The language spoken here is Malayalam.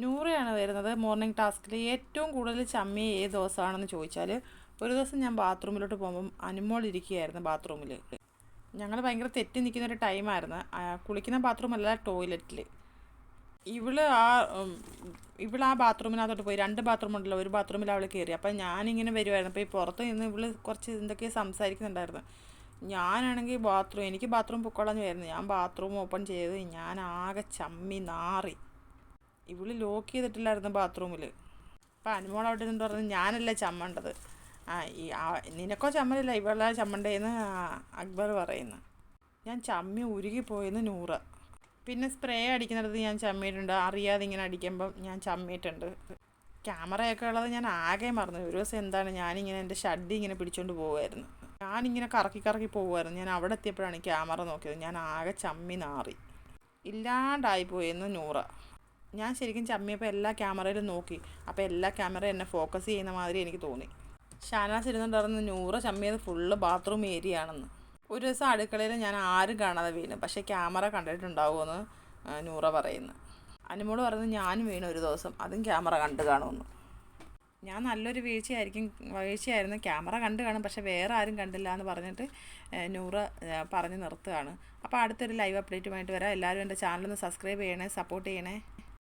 നൂറയാണ് വരുന്നത് മോർണിംഗ് ടാസ്കിൽ. ഏറ്റവും കൂടുതൽ ചമ്മിയ ഏത് ദിവസമാണെന്ന് ചോദിച്ചാൽ, ഒരു ദിവസം ഞാൻ ബാത്റൂമിലോട്ട് പോകുമ്പം അനുമോൾ ഇരിക്കുകയായിരുന്നു ബാത്റൂമിൽ. ഞങ്ങൾ ഭയങ്കര തെറ്റി നിൽക്കുന്നൊരു ടൈമായിരുന്നു. കുളിക്കുന്ന ബാത്റൂമല്ല, ടോയ്ലറ്റിൽ. ഇവള് ആ ഇവൾ ആ ബാത്റൂമിനകത്തോട്ട് പോയി. 2 ബാത്റൂം ഉണ്ടല്ലോ, ഒരു ബാത്റൂമിൽ അവൾ കയറി. അപ്പം ഞാനിങ്ങനെ വരുമായിരുന്നു. അപ്പോൾ ഈ പുറത്ത് നിന്ന് ഇവള് കുറച്ച് എന്തൊക്കെയോ സംസാരിക്കുന്നുണ്ടായിരുന്നു. ഞാനാണെങ്കിൽ എനിക്ക് ബാത്റൂം പൊക്കോളാന്ന് വരുന്നു. ഞാൻ ബാത്റൂം ഓപ്പൺ ചെയ്ത് ഞാൻ ആകെ ചമ്മി നാറി. ഇവള് ലോക്ക് ചെയ്തിട്ടില്ലായിരുന്നു ബാത്റൂമിൽ. അപ്പം അനുമോൾ അവിടെ നിന്ന് പറഞ്ഞു, ഞാനല്ല ചമ്മണ്ടത്, നിനക്കോ ചമ്മലില്ല, ഇവളാ ചമ്മണ്ടേന്ന് അക്ബർ പറയുന്നു. ഞാൻ ചമ്മി ഉരുകിപ്പോയെന്ന് നൂറ. പിന്നെ സ്പ്രേ അടിക്കുന്നിടത്ത് ഞാൻ ചമ്മിയിട്ടുണ്ട്. അറിയാതെ ഇങ്ങനെ അടിക്കുമ്പം ഞാൻ ചമ്മിയിട്ടുണ്ട്. ക്യാമറയൊക്കെ ഉള്ളത് ഞാൻ ആകെ മറന്നു. ഒരു ദിവസം എന്താണ്, ഞാനിങ്ങനെ എൻ്റെ ഷഡ്ഡി ഇങ്ങനെ പിടിച്ചുകൊണ്ട് പോകുമായിരുന്നു. ഞാനിങ്ങനെ കറക്കി കറക്കി പോകുമായിരുന്നു. ഞാൻ അവിടെ എത്തിയപ്പോഴാണ് ക്യാമറ നോക്കിയത്. ഞാൻ ആകെ ചമ്മി നാറി. ഇല്ലാണ്ടായിപ്പോയെന്ന് നൂറ. ഞാൻ ശരിക്കും ചമ്മിയപ്പോൾ എല്ലാ ക്യാമറയിലും നോക്കി. അപ്പോൾ എല്ലാ ക്യാമറയും എന്നെ ഫോക്കസ് ചെയ്യുന്ന മാതിരി എനിക്ക് തോന്നി. ഷാനാസ് ഇരുന്നുണ്ടായിരുന്നു നൂറ ചമ്മിയത് ഫുള്ള് ബാത്റൂം ഏരിയ ആണെന്ന്. ഒരു ദിവസം അടുക്കളയിൽ ഞാൻ ആരും കാണാതെ വീണു. പക്ഷേ ക്യാമറ കണ്ടിട്ടുണ്ടാവുമെന്ന് നൂറ പറയുന്നു. അനുമോള് പറയുന്നത് ഞാനും വീണു ഒരു ദിവസം, അതും ക്യാമറ കണ്ടു കാണുമെന്ന്. ഞാൻ നല്ലൊരു വീഴ്ചയായിരുന്നു, ക്യാമറ കണ്ടു കാണും, പക്ഷേ വേറെ ആരും കണ്ടില്ല എന്ന് പറഞ്ഞിട്ട് നൂറ പറഞ്ഞ് നിർത്തുകയാണ്. അപ്പോൾ അടുത്തൊരു ലൈവ് അപ്ഡേറ്റുമായിട്ട് വരാം. എല്ലാവരും എൻ്റെ ചാനലൊന്ന് സബ്സ്ക്രൈബ് ചെയ്യണേ, സപ്പോർട്ട് ചെയ്യണേ.